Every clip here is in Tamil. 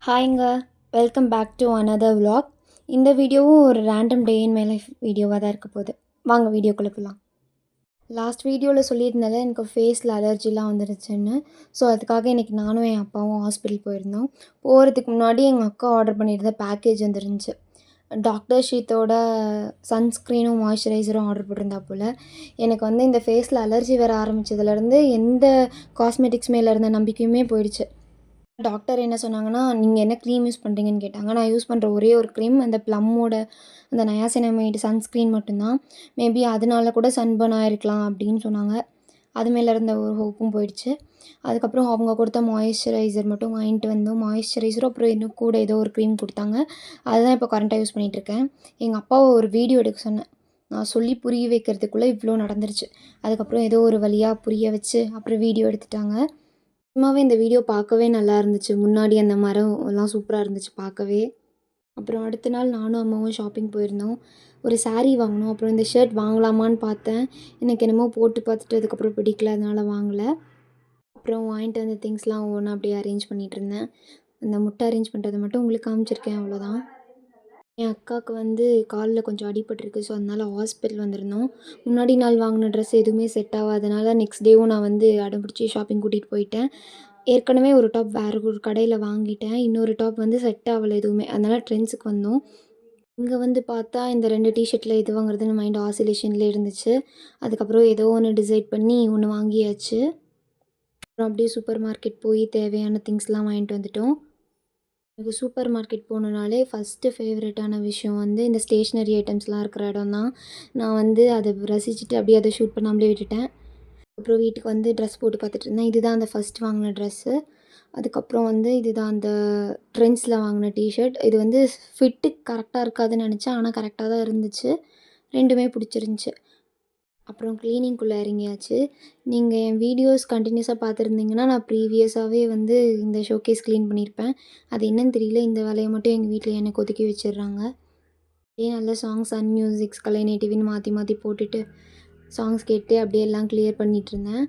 ஹாய்ங்க, welcome back to another vlog. இந்த வீடியோவும் ஒரு random day in my life வீடியோவாக தான் இருக்க போகுது. வாங்க வீடியோக்குள்ளே போகலாம். லாஸ்ட் வீடியோவில் சொல்லியிருந்தால எனக்கு ஃபேஸில் அலர்ஜிலாம் வந்துருச்சுன்னு. ஸோ அதுக்காக இன்றைக்கி நானும் என் அப்பாவும் ஹாஸ்பிட்டல் போயிருந்தோம். போகிறதுக்கு முன்னாடி எங்கள் அக்கா ஆர்டர் பண்ணியிருந்த பேக்கேஜ் வந்துருந்துச்சு. டாக்டர் ஷீத்தோட சன்ஸ்க்ரீனும் மாய்ஸ்சரைசரும் ஆர்டர் போட்டிருந்தா போல். எனக்கு வந்து இந்த ஃபேஸில் அலர்ஜி வர ஆரம்பித்ததுலேருந்து எந்த காஸ்மெட்டிக்ஸ் மேலே இருந்த நம்பிக்கையுமே போயிடுச்சு. டாக்டர் என்ன சொன்னாங்கன்னா, "நீங்கள் என்ன க்ரீம் யூஸ் பண்ணுறீங்கன்னு?" கேட்டாங்க. நான் யூஸ் பண்ணுற ஒரே ஒரு க்ரீம் அந்த ப்ளம்மோட அந்த நயாசினமைடு சன்ஸ்க்ரீன் மட்டும்தான். மேபி அதனால கூட சன்பர்ன் ஆயிருக்கலாம் அப்படின்னு சொன்னாங்க. அது மேலே இருந்த ஒரு ஹோப்பும் போயிடுச்சு. அதுக்கப்புறம் அவங்க கொடுத்த மாய்ஸ்சரைசர் மட்டும் வாங்கிட்டு வந்தோம். மாய்ஸ்சரைசரும் அப்புறம் இன்னும் கூட ஏதோ ஒரு க்ரீம் கொடுத்தாங்க. அதுதான் இப்போ கரண்ட்டாக யூஸ் பண்ணிகிட்ருக்கேன். எங்கள் அப்பாவை ஒரு வீடியோ எடுக்க சொன்னேன். நான் சொல்லி புரிய வைக்கிறதுக்குள்ளே இவ்வளோ நடந்துருச்சு. அதுக்கப்புறம் ஏதோ ஒரு வழியாக புரிய வச்சு அப்புறம் வீடியோ எடுத்துட்டாங்க. சும்மாவே இந்த வீடியோ பார்க்கவே நல்லா இருந்துச்சு. முன்னாடி அந்த மரம் எல்லாம் சூப்பராக இருந்துச்சு பார்க்கவே. அப்புறம் அடுத்த நாள் நானும் அம்மாவும் ஷாப்பிங் போயிருந்தோம். ஒரு சாரீ வாங்கினோம். அப்புறம் இந்த ஷர்ட் வாங்கலாமான்னு பார்த்தேன். எனக்கு என்னமோ போட்டு பார்த்துட்டு அதுக்கப்புறம் பிடிக்கல, அதனால் வாங்கலை. அப்புறம் வாங்கிட்டு வந்த திங்ஸ்லாம் ஒவ்வொன்றா அப்படியே அரேஞ்ச் பண்ணிகிட்ருந்தேன். அந்த முட்டை அரேஞ்ச் பண்ணுறது மட்டும் உங்களுக்கு காமிச்சிருக்கேன், அவ்வளோதான். என் அக்காவுக்கு வந்து காலில் கொஞ்சம் அடிபட்டிருக்கு. ஸோ அதனால் ஹாஸ்பிட்டல் வந்திருந்தோம். முன்னாடி நாள் வாங்கின ட்ரெஸ் எதுவுமே செட் ஆகாதனால நெக்ஸ்ட் டேவும் நான் வந்து அடம் பிடிச்சி ஷாப்பிங் கூட்டிகிட்டு போயிட்டேன். ஏற்கனவே ஒரு டாப் வேறு ஒரு கடையில் வாங்கிட்டேன். இன்னொரு டாப் வந்து செட் ஆகலை எதுவுமே. அதனால் ட்ரெண்ட்ஸுக்கு வந்தோம். இங்கே வந்து பார்த்தா இந்த 2 டீஷர்ட்டில் எது வாங்குறதுன்னு மைண்ட் ஆசிலேஷன்லேயே இருந்துச்சு. அதுக்கப்புறம் ஏதோ ஒன்று டிசைட் பண்ணி ஒன்று வாங்கியாச்சு. அப்புறம் அப்படியே சூப்பர் மார்க்கெட் போய் தேவையான திங்ஸ்லாம் வாங்கிட்டு வந்துட்டோம். எனக்கு சூப்பர் மார்க்கெட் போகணுன்னாலே ஃபஸ்ட்டு ஃபேவரட்டான விஷயம் வந்து இந்த ஸ்டேஷ்னரி ஐட்டம்ஸ்லாம் இருக்கிற இடம் தான். நான் வந்து அதை ரசிச்சுட்டு அப்படியே அதை ஷூட் பண்ணாமலே விட்டுட்டேன். அப்புறம் வீட்டுக்கு வந்து ட்ரெஸ் போட்டு பார்த்துட்டு இருந்தேன். இதுதான் அந்த ஃபஸ்ட் வாங்கின ட்ரெஸ்ஸு. அதுக்கப்புறம் வந்து இதுதான் அந்த ட்ரெண்ட்ஸில் வாங்கின டிஷர்ட். இது வந்து ஃபிட்டு கரெக்டாக இருக்காதுன்னு நினச்சேன். ஆனால் கரெக்டாக தான் இருந்துச்சு. 2மே பிடிச்சிருந்துச்சி. அப்புறம் க்ளீனிங்குள்ளே இறங்கியாச்சு. நீங்கள் என் வீடியோஸ் கண்டினியூஸாக பார்த்துருந்தீங்கன்னா, நான் ப்ரீவியஸாகவே வந்து இந்த ஷோகேஸ் க்ளீன் பண்ணியிருப்பேன். அது என்னன்னு தெரியல, இந்த வேலையை மட்டும் எங்கள் வீட்டில் எனக்கு ஒதுக்கி வச்சிடுறாங்க. அப்படியே நல்ல சாங்ஸ் அண்ட் மியூசிக்ஸ் கலை நேட்டிவ்னு மாற்றி மாற்றி போட்டுட்டு சாங்ஸ் கேட்டு அப்படியே எல்லாம் கிளியர் பண்ணிகிட்ருந்தேன்.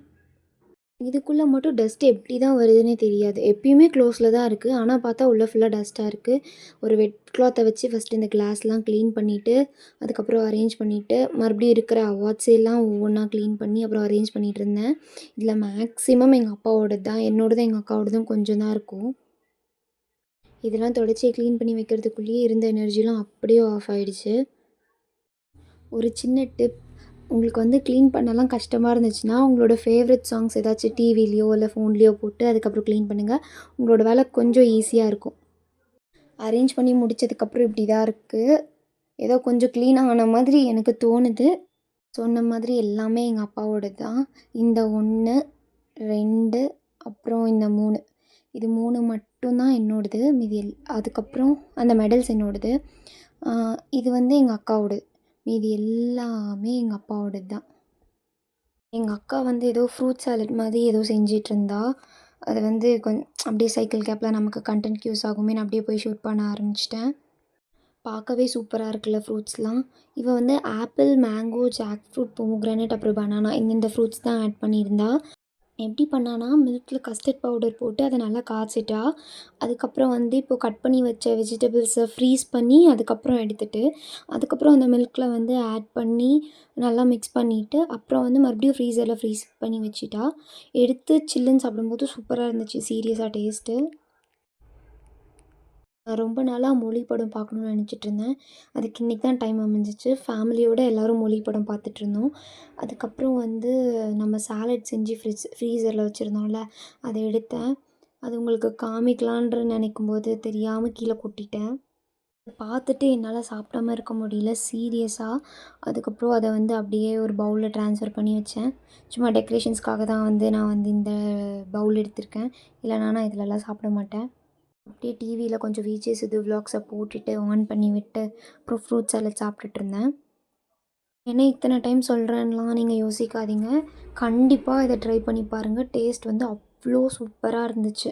இதுக்குள்ளே மட்டும் டஸ்ட் எப்படி தான் வருதுன்னே தெரியாது. எப்பயுமே க்ளோஸில் தான் இருக்குது. ஆனால் பார்த்தா உள்ளே ஃபுல்லாக டஸ்ட்டாக இருக்குது. ஒரு வெட் கிளாத்தை வச்சு ஃபஸ்ட்டு இந்த கிளாஸ்லாம் க்ளீன் பண்ணிவிட்டு, அதுக்கப்புறம் அரேஞ்ச் பண்ணிவிட்டு, மறுபடியும் இருக்கிற அவார்ட்ஸ் எல்லாம் ஒவ்வொன்றா க்ளீன் பண்ணி அப்புறம் அரேஞ்ச் பண்ணிகிட்ருந்தேன். இதில் மேக்ஸிமம் எங்கள் அப்பாவோடது தான். என்னோடதும் எங்கள் அக்காவோடதும் கொஞ்சம் தான் இருக்கும். இதெல்லாம் தொடச்சி க்ளீன் பண்ணி வைக்கிறதுக்குள்ளேயே இருந்த எனர்ஜிலாம் அப்படியே ஆஃப் ஆகிடுச்சு. ஒரு சின்ன டிப், உங்களுக்கு வந்து க்ளீன் பண்ணலாம் கஷ்டமாக இருந்துச்சுன்னா, உங்களோட ஃபேவரட் சாங்ஸ் ஏதாச்சும் டிவிலேயோ இல்லை ஃபோன்லேயோ போட்டு அதுக்கப்புறம் க்ளீன் பண்ணுங்கள். உங்களோட வேலை கொஞ்சம் ஈஸியாக இருக்கும். அரேஞ்ச் பண்ணி முடித்ததுக்கப்புறம் இப்படி தான் இருக்குது. ஏதோ கொஞ்சம் க்ளீன் ஆன மாதிரி எனக்கு தோணுது. சொன்ன மாதிரி எல்லாமே எங்கள் அப்பாவோடது தான். இந்த 1, 2 அப்புறம் இந்த 3 இது 3 மட்டும்தான் என்னோடது. மீதி அதுக்கப்புறம் அந்த மெடல்ஸ் என்னோடது. இது வந்து எங்கள் அக்காவோடது. மீதி எல்லாமே எங்கள் அப்பாவோடது தான். எங்கள் அக்கா வந்து ஏதோ ஃப்ரூட் சாலட் மாதிரி ஏதோ செஞ்சிட்ருந்தா. அது வந்து அப்படியே சைக்கிள் கேப்பில் நமக்கு கண்டென்ட்க்கு யூஸ் ஆகுமே, நான் அப்படியே போய் ஷூட் பண்ண ஆரம்பிச்சிட்டேன். பார்க்கவே சூப்பராக இருக்குல்ல ஃப்ரூட்ஸ்லாம். இவ வந்து apple, mango, jack fruit, pomegranate அப்புறம் பனானா இந்த ஃப்ரூட்ஸ் தான் ஆட் பண்ணியிருந்தா. எப்படி பண்ணான்னா, மில்கில் கஸ்டர்ட் பவுடர் போட்டு அதை நல்லா காய்ச்சிட்டா. அதுக்கப்புறம் வந்து இப்போது கட் பண்ணி வச்ச வெஜிடபிள்ஸை ஃப்ரீஸ் பண்ணி அதுக்கப்புறம் எடுத்துட்டு, அதுக்கப்புறம் அந்த மில்கில் வந்து ஆட் பண்ணி நல்லா மிக்ஸ் பண்ணிவிட்டு, அப்புறம் வந்து மறுபடியும் ஃப்ரீசரில் ஃப்ரீஸ் பண்ணி வச்சுட்டா. எடுத்து சில்லுன்னு சாப்பிடும்போது சூப்பராக இருந்துச்சு சீரியஸாக டேஸ்ட்டு. நான் ரொம்ப நாளாக மொழி படம் பார்க்கணுன்னு நினச்சிட்ருந்தேன். அதுக்கு இன்றைக்கி தான் டைம் அமைஞ்சிச்சு. ஃபேமிலியோடு எல்லோரும் மொழி படம் பார்த்துட்ருந்தோம். அதுக்கப்புறம் வந்து நம்ம சாலட் செஞ்சு ஃப்ரீசரில் வச்சுருந்தோம்ல, அதை எடுத்தேன். அது உங்களுக்கு காமிக்கலான்ற நினைக்கும்போது தெரியாமல் கீழே கொட்டிட்டேன். பார்த்துட்டு என்னால் சாப்பிடாம இருக்க முடியல சீரியஸாக. அதுக்கப்புறம் அதை வந்து அப்படியே ஒரு பவுலில் ட்ரான்ஸ்ஃபர் பண்ணி வச்சேன். சும்மா டெக்கரேஷன்ஸ்க்காக தான் வந்து நான் வந்து இந்த பவுல் எடுத்திருக்கேன். இல்லைனா நான் இதிலலாம் சாப்பிட மாட்டேன். அப்படியே டிவியில் கொஞ்சம் விஜேஸ் இது விலாக்ஸை போட்டுட்டு ஆன் பண்ணி விட்டு அப்புறம் ஃப்ரூட் சாலட் சாப்பிட்டுட்ருந்தேன். ஏன்னா இத்தனை டைம் சொல்கிறேன்லாம் நீங்கள் யோசிக்காதீங்க. கண்டிப்பாக இதை ட்ரை பண்ணி பாருங்கள். டேஸ்ட் வந்து அவ்வளோ சூப்பராக இருந்துச்சு.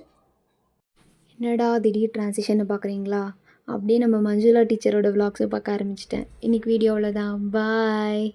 என்னடா திடீர் ட்ரான்சிஷனை பார்க்குறீங்களா? அப்படியே நம்ம மஞ்சுளா டீச்சரோட விலாக்ஸை பார்க்க ஆரம்பிச்சிட்டேன். இன்றைக்கி வீடியோவில் தான். பாய்.